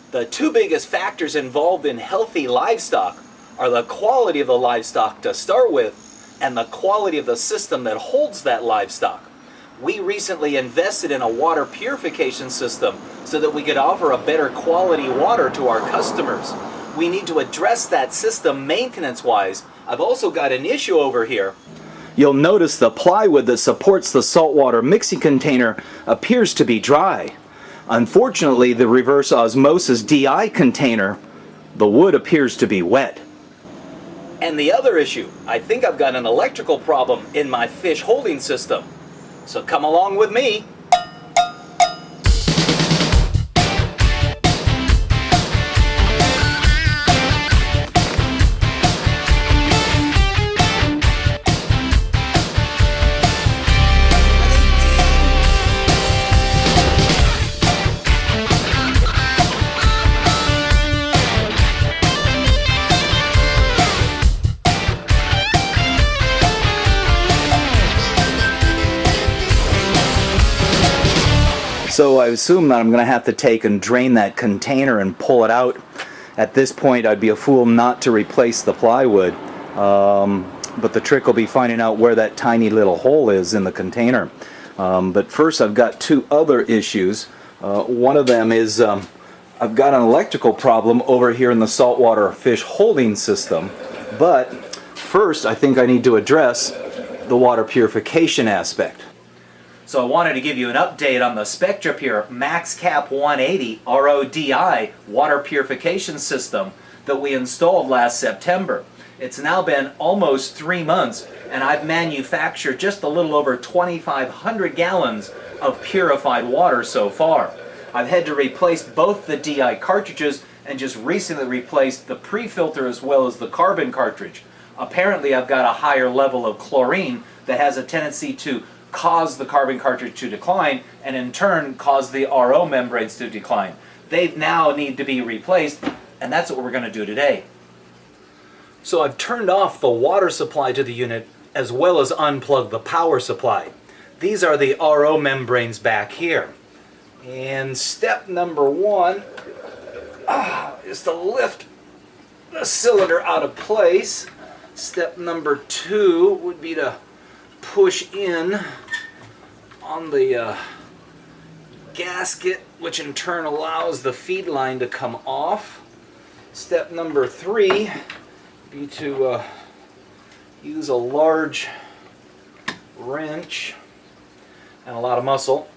The two biggest factors involved in healthy livestock are the quality of the livestock to start with and the quality of the system that holds that livestock. We recently invested in a water purification system so that we could offer a better quality water to our customers. We need to address that system maintenance-wise. I've also got an issue over here. You'll notice the plywood that supports the saltwater mixing container appears to be dry. Unfortunately, the reverse osmosis DI container, the wood appears to be wet. And the other issue, I think I've got an electrical problem in my fish holding system. So come along with me. So I assume that I'm going to have to take and drain that container and pull it out. At this point, I'd be a fool not to replace the plywood. But the trick will be finding out where that tiny little hole is in the container. But first, I've got two other issues. One of them is I've got an electrical problem over here in the saltwater fish holding system. But first, I think I need to address the water purification aspect. So I wanted to give you an update on the Spectra Pure Max Cap 180 RODI water purification system that we installed last September. It's now been almost 3 months, and I've manufactured just a little over 2,500 gallons of purified water so far. I've had to replace both the DI cartridges and just recently replaced the pre-filter as well as the carbon cartridge. Apparently I've got a higher level of chlorine that has a tendency to cause the carbon cartridge to decline and in turn cause the RO membranes to decline. They now need to be replaced, and that's what we're going to do today. So I've turned off the water supply to the unit as well as unplugged the power supply. These are the RO membranes back here. And step number one is to lift the cylinder out of place. Step number two would be to push in on the gasket, which in turn allows the feed line to come off. Step number three would be to use a large wrench and a lot of muscle.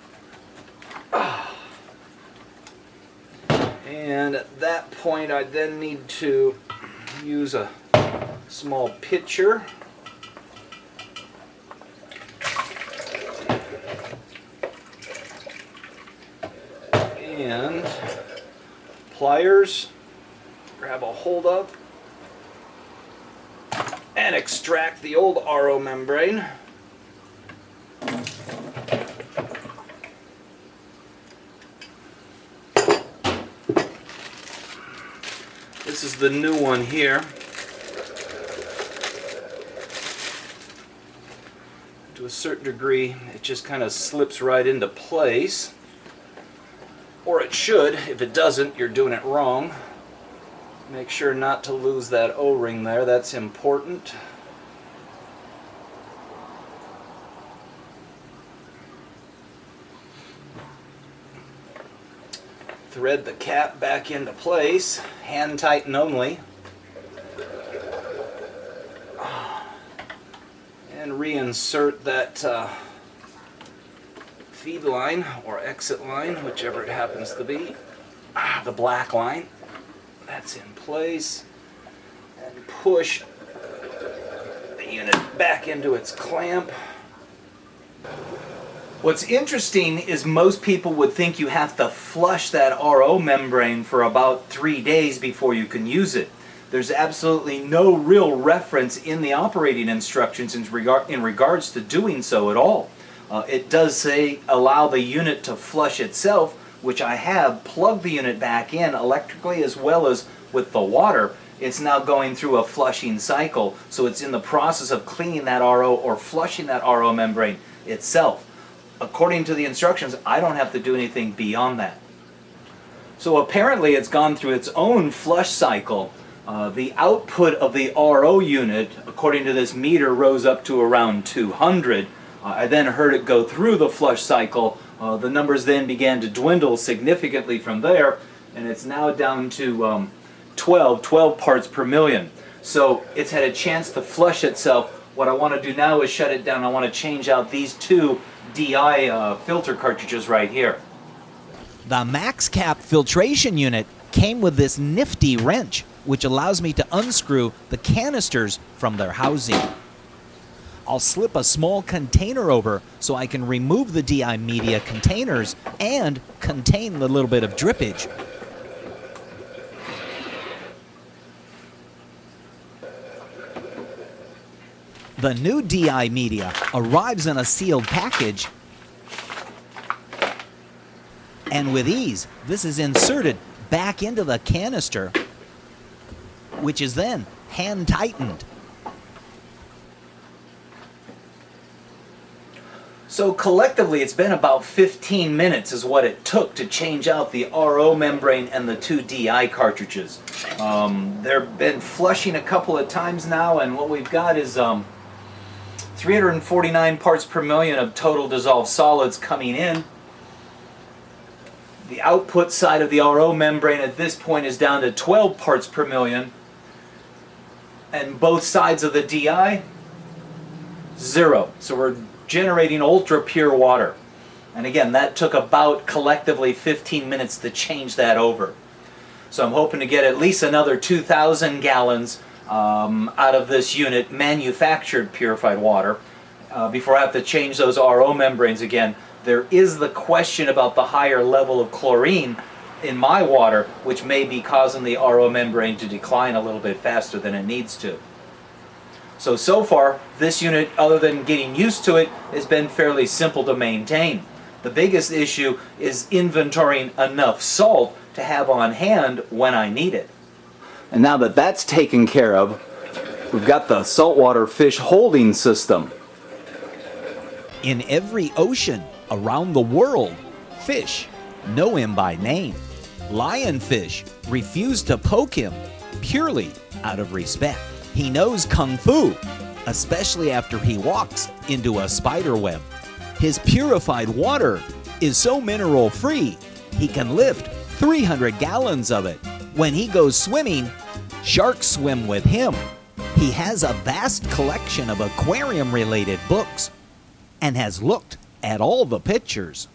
And at that point I then need to use a small pitcher and pliers, grab a hold up and extract the old RO membrane. This is the new one here. To a certain degree, it just kind of slips right into place. Or it should. If it doesn't, you're doing it wrong. Make sure not to lose that O-ring there. That's important. Thread the cap back into place. Hand tighten only. And reinsert that feed line or exit line, whichever it happens to be. The black line. That's in place. And push the unit back into its clamp. What's interesting is most people would think you have to flush that RO membrane for about 3 days before you can use it. There's absolutely no real reference in the operating instructions in regards to doing so at all. It does say allow the unit to flush itself, which I have plugged the unit back in electrically as well as with the water. It's now going through a flushing cycle, so it's in the process of cleaning that RO or flushing that RO membrane itself. According to the instructions, I don't have to do anything beyond that. So apparently it's gone through its own flush cycle. The output of the RO unit, according to this meter, rose up to around 200. I then heard it go through the flush cycle. The numbers then began to dwindle significantly from there, and it's now down to 12 parts per million. So it's had a chance to flush itself. What I want to do now is shut it down. I want to change out these two DI filter cartridges right here. The max cap filtration unit came with this nifty wrench, which allows me to unscrew the canisters from their housing. I'll slip a small container over so I can remove the DI media containers and contain the little bit of drippage. The new DI media arrives in a sealed package, and with ease, this is inserted back into the canister, which is then hand tightened. So collectively, it's been about 15 minutes is what it took to change out the RO membrane and the two DI cartridges. They've been flushing a couple of times now, and what we've got is 349 parts per million of total dissolved solids coming in. The output side of the RO membrane at this point is down to 12 parts per million. And both sides of the DI, 0. So we're generating ultra pure water. And again, that took about collectively 15 minutes to change that over. So I'm hoping to get at least another 2,000 gallons out of this unit, manufactured purified water, before I have to change those RO membranes again. There is the question about the higher level of chlorine in my water, which may be causing the RO membrane to decline a little bit faster than it needs to. So far, this unit, other than getting used to it, has been fairly simple to maintain. The biggest issue is inventorying enough salt to have on hand when I need it. And now that that's taken care of, we've got the saltwater fish holding system. In every ocean around the world, fish know him by name. Lionfish refuse to poke him purely out of respect. He knows kung fu, especially after he walks into a spider web. His purified water is so mineral free, he can lift 300 gallons of it. When he goes swimming, sharks swim with him. He has a vast collection of aquarium-related books and has looked at all the pictures.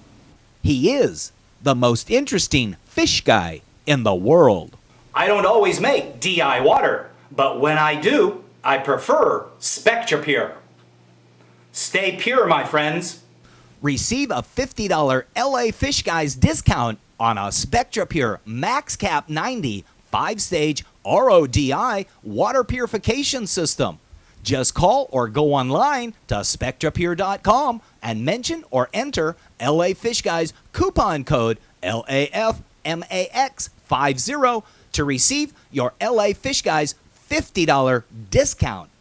He is the most interesting fish guy in the world. I don't always make DI water, but when I do, I prefer Spectra Pure. Stay pure, my friends. Receive a $50 LA Fishguys discount on a Spectra Pure Max Cap 90 5-stage RODI water purification system. Just call or go online to spectrapure.com and mention or enter LA Fishguys coupon code LAFMAX50 to receive your LA Fishguys $50 discount.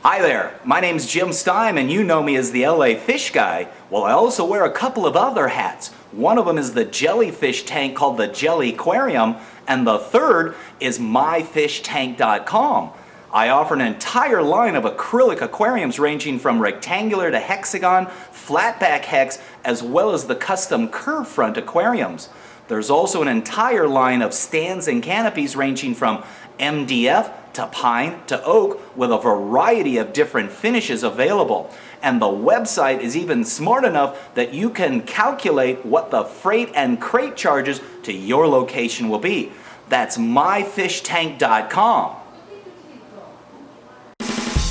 Hi there, my name's Jim Stime and you know me as the LA Fish Guy. Well, I also wear a couple of other hats. One of them is the jellyfish tank called the Jelly Aquarium, and the third is myfishtank.com. I offer an entire line of acrylic aquariums ranging from rectangular to hexagon, flatback hex, as well as the custom curve front aquariums. There's also an entire line of stands and canopies ranging from MDF to pine to oak with a variety of different finishes available. And the website is even smart enough that you can calculate what the freight and crate charges to your location will be. That's myfishtank.com.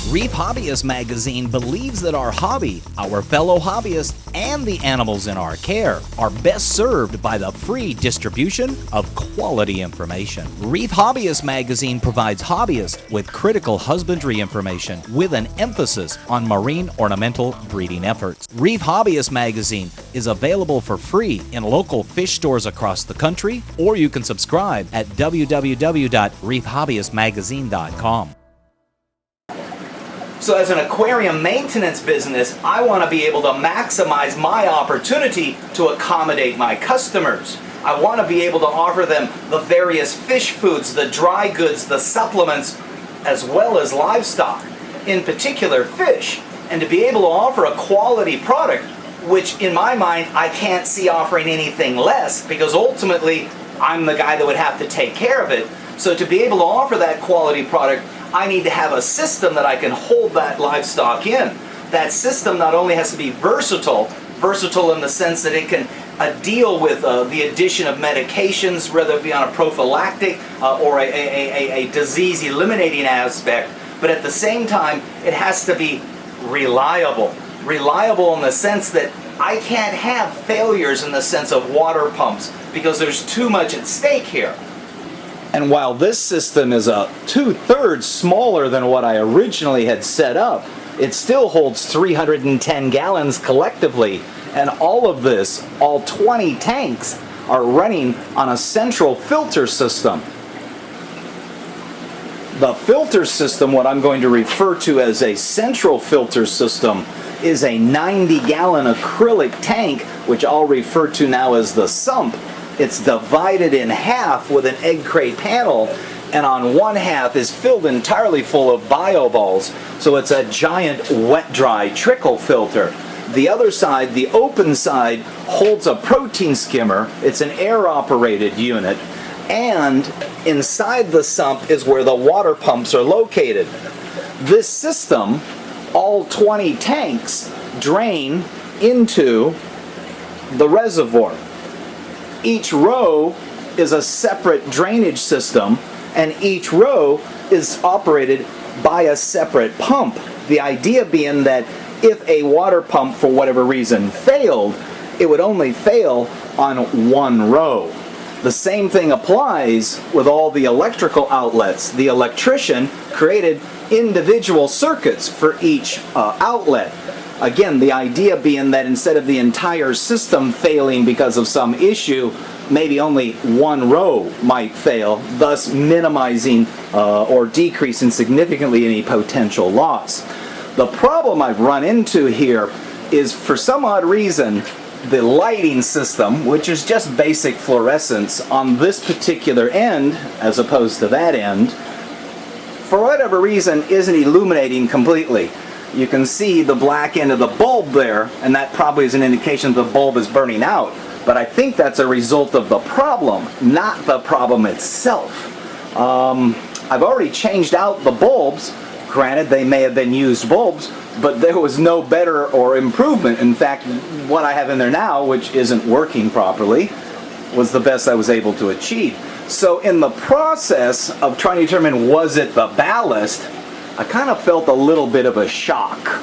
Reef Hobbyist Magazine believes that our hobby, our fellow hobbyists, and the animals in our care are best served by the free distribution of quality information. Reef Hobbyist Magazine provides hobbyists with critical husbandry information with an emphasis on marine ornamental breeding efforts. Reef Hobbyist Magazine is available for free in local fish stores across the country, or you can subscribe at www.reefhobbyistmagazine.com. So as an aquarium maintenance business, I want to be able to maximize my opportunity to accommodate my customers. I want to be able to offer them the various fish foods, the dry goods, the supplements, as well as livestock, in particular fish, and to be able to offer a quality product, which in my mind I can't see offering anything less, because ultimately I'm the guy that would have to take care of it. So to be able to offer that quality product, I need to have a system that I can hold that livestock in. That system not only has to be versatile in the sense that it can deal with the addition of medications, whether it be on a prophylactic or a disease eliminating aspect, but at the same time it has to be reliable. Reliable in the sense that I can't have failures in the sense of water pumps, because there's too much at stake here. And while this system is a 2/3 smaller than what I originally had set up, it still holds 310 gallons collectively. And all of this, all 20 tanks, are running on a central filter system. The filter system, what I'm going to refer to as a central filter system, is a 90-gallon acrylic tank, which I'll refer to now as the sump. It's divided in half with an egg crate panel, and on one half is filled entirely full of bioballs, so it's a giant wet-dry trickle filter. The other side, the open side, holds a protein skimmer. It's an air-operated unit, and inside the sump is where the water pumps are located. This system, all 20 tanks, drain into the reservoir. Each row is a separate drainage system, and each row is operated by a separate pump. The idea being that if a water pump, for whatever reason, failed, it would only fail on one row. The same thing applies with all the electrical outlets. The electrician created individual circuits for each outlet. Again, the idea being that instead of the entire system failing because of some issue, maybe only one row might fail, thus minimizing or decreasing significantly any potential loss. The problem I've run into here is, for some odd reason, the lighting system, which is just basic fluorescence, on this particular end, as opposed to that end, for whatever reason, isn't illuminating completely. You can see the black end of the bulb there, and that probably is an indication the bulb is burning out. But I think that's a result of the problem, not the problem itself. I've already changed out the bulbs. Granted, they may have been used bulbs, but there was no better or improvement. In fact, what I have in there now, which isn't working properly, was the best I was able to achieve. So in the process of trying to determine was it the ballast, I kind of felt a little bit of a shock.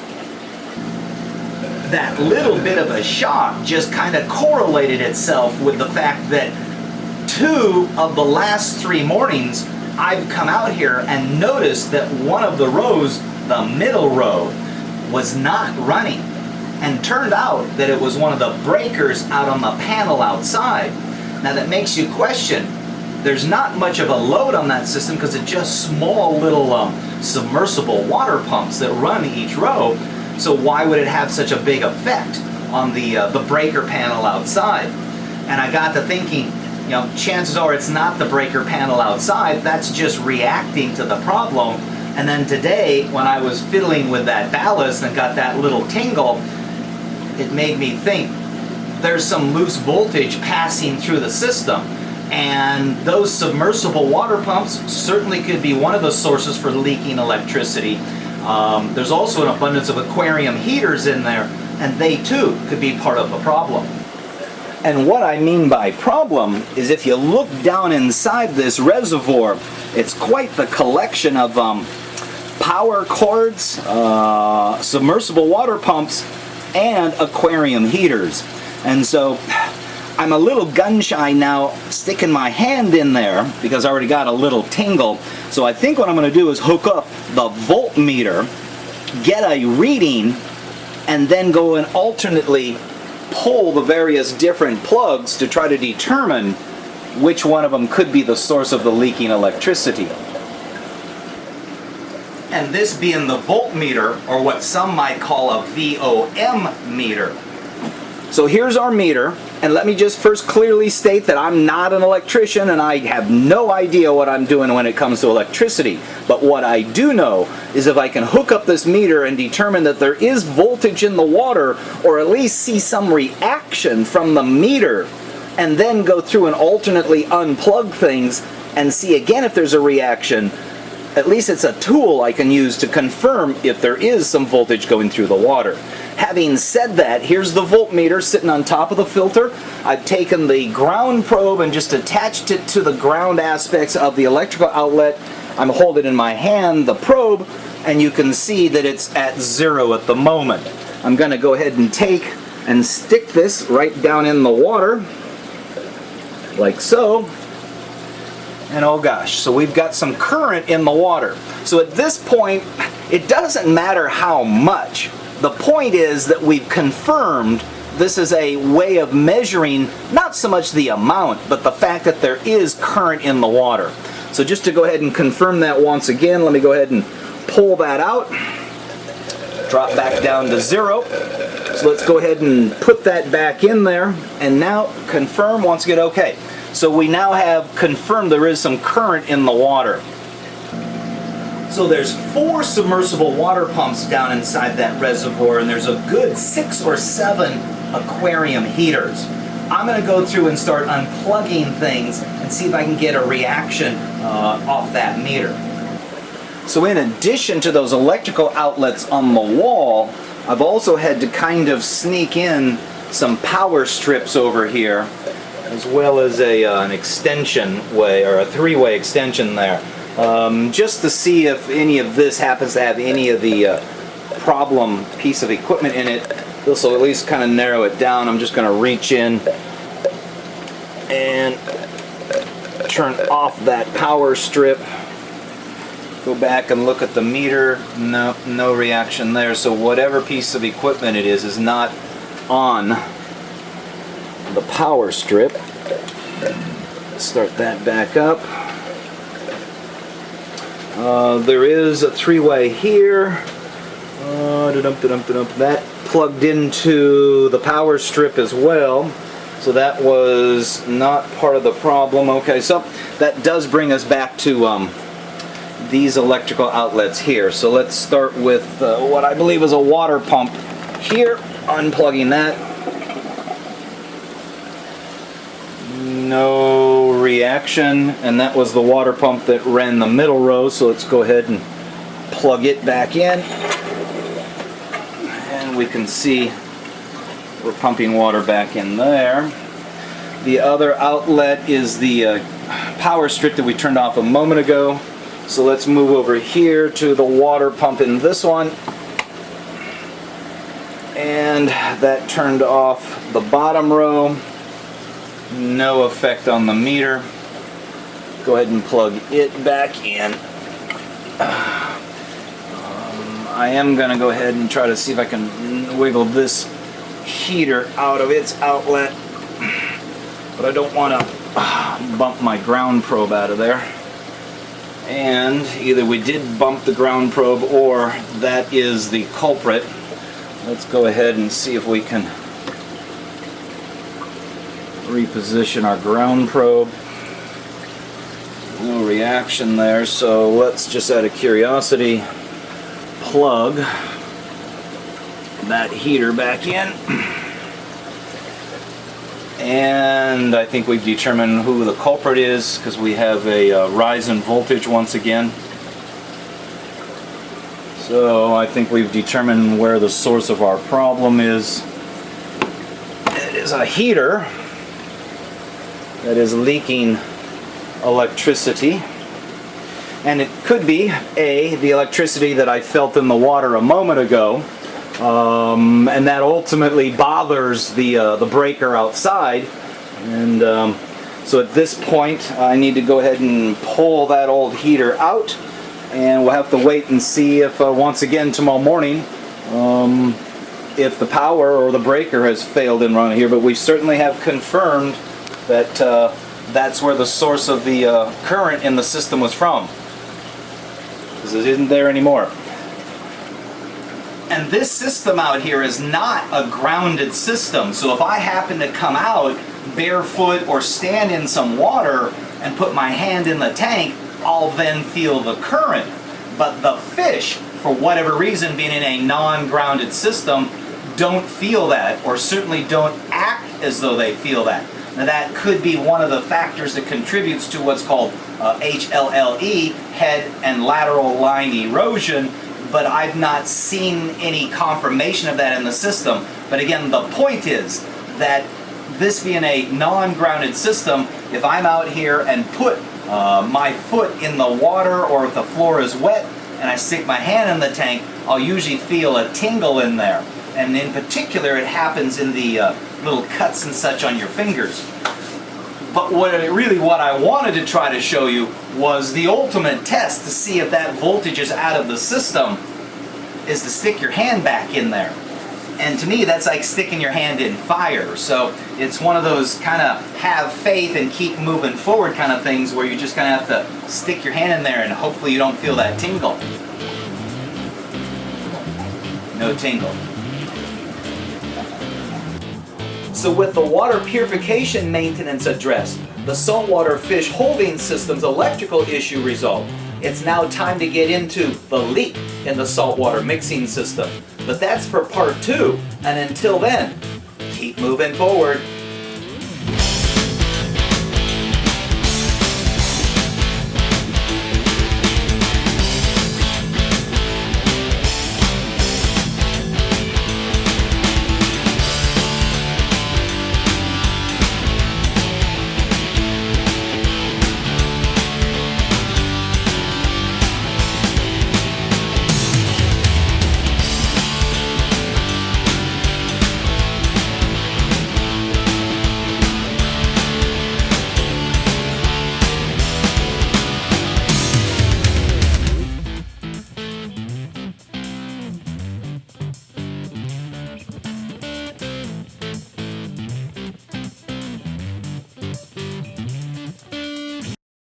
That little bit of a shock just kind of correlated itself with the fact that 2 of the last 3 mornings I've come out here and noticed that one of the rows, the middle row, was not running, and turned out that it was one of the breakers out on the panel outside. Now that makes you question, there's not much of a load on that system because it's just small little submersible water pumps that run each row, so why would it have such a big effect on the breaker panel outside? And I got to thinking, you know, chances are it's not the breaker panel outside, that's just reacting to the problem. And then today, when I was fiddling with that ballast and got that little tingle, it made me think there's some loose voltage passing through the system. And those submersible water pumps certainly could be one of the sources for leaking electricity. There's also an abundance of aquarium heaters in there, and they too could be part of the problem. And what I mean by problem is, if you look down inside this reservoir, it's quite the collection of power cords, submersible water pumps, and aquarium heaters. And so I'm a little gun shy now sticking my hand in there because I already got a little tingle. So I think what I'm going to do is hook up the voltmeter, get a reading, and then go and alternately pull the various different plugs to try to determine which one of them could be the source of the leaking electricity. And this being the voltmeter, or what some might call a VOM meter. So here's our meter. And let me just first clearly state that I'm not an electrician and I have no idea what I'm doing when it comes to electricity. But what I do know is if I can hook up this meter and determine that there is voltage in the water, or at least see some reaction from the meter, and then go through and alternately unplug things and see again if there's a reaction, at least it's a tool I can use to confirm if there is some voltage going through the water. Having said that, here's the voltmeter sitting on top of the filter. I've taken the ground probe and just attached it to the ground aspects of the electrical outlet. I'm holding in my hand the probe, and you can see that it's at 0 at the moment. I'm going to go ahead and take and stick this right down in the water, like so. And oh gosh, so we've got some current in the water. So at this point, it doesn't matter how much. The point is that we've confirmed this is a way of measuring not so much the amount, but the fact that there is current in the water. So just to go ahead and confirm that once again, let me go ahead and pull that out. Drop back down to 0. So let's go ahead and put that back in there, and now confirm once again. Okay, so we now have confirmed there is some current in the water. So there's 4 submersible water pumps down inside that reservoir, and there's a good 6 or 7 aquarium heaters. I'm going to go through and start unplugging things and see if I can get a reaction off that meter. So in addition to those electrical outlets on the wall, I've also had to kind of sneak in some power strips over here, as well as an extension way, or a 3-way extension there. Just to see if any of this happens to have any of the problem piece of equipment in it. This will at least kind of narrow it down. I'm just going to reach in and turn off that power strip. Go back and look at the meter. No reaction there. So whatever piece of equipment it is not on the power strip. Start that back up. There is a 3-way here. That plugged into the power strip as well. So that was not part of the problem. Okay, so that does bring us back to these electrical outlets here. So let's start with what I believe is a water pump here. Unplugging that. No reaction, and that was the water pump that ran the middle row, so let's go ahead and plug it back in, and we can see we're pumping water back in there. The other outlet is the power strip that we turned off a moment ago, so let's move over here to the water pump in this one, and that turned off the bottom row. No effect on the meter. Go ahead and plug it back in. I am going to go ahead and try to see if I can wiggle this heater out of its outlet, but I don't want to bump my ground probe out of there. And either we did bump the ground probe or that is the culprit. Let's go ahead and see if we can reposition our ground probe. No reaction there, so let's just out of curiosity plug that heater back in. And I think we've determined who the culprit is because we have a rise in voltage once again. So I think we've determined where the source of our problem is. It is a heater that is leaking electricity, and it could be the electricity that I felt in the water a moment ago, and that ultimately bothers the breaker outside, and so at this point I need to go ahead and pull that old heater out, and we'll have to wait and see if once again tomorrow morning if the power or the breaker has failed in around here, but we certainly have confirmed that that's where the source of the current in the system was from, because it isn't there anymore. And this system out here is not a grounded system. So if I happen to come out barefoot or stand in some water and put my hand in the tank, I'll then feel the current. But the fish, for whatever reason, being in a non-grounded system, don't feel that, or certainly don't act as though they feel that. Now that could be one of the factors that contributes to what's called HLLE, head and lateral line erosion, but I've not seen any confirmation of that in the system. But again, the point is that this being a non-grounded system, if I'm out here and put my foot in the water, or if the floor is wet and I stick my hand in the tank, I'll usually feel a tingle in there. And in particular, it happens in the little cuts and such on your fingers. But what I wanted to try to show you was the ultimate test to see if that voltage is out of the system, is to stick your hand back in there. And to me, that's like sticking your hand in fire. So it's one of those kind of have faith and keep moving forward kind of things where you just kind of have to stick your hand in there and hopefully you don't feel that tingle. No tingle. So with the water purification maintenance addressed, the saltwater fish holding system's electrical issue resolved, it's now time to get into the leak in the saltwater mixing system. But that's for part 2, and until then, keep moving forward.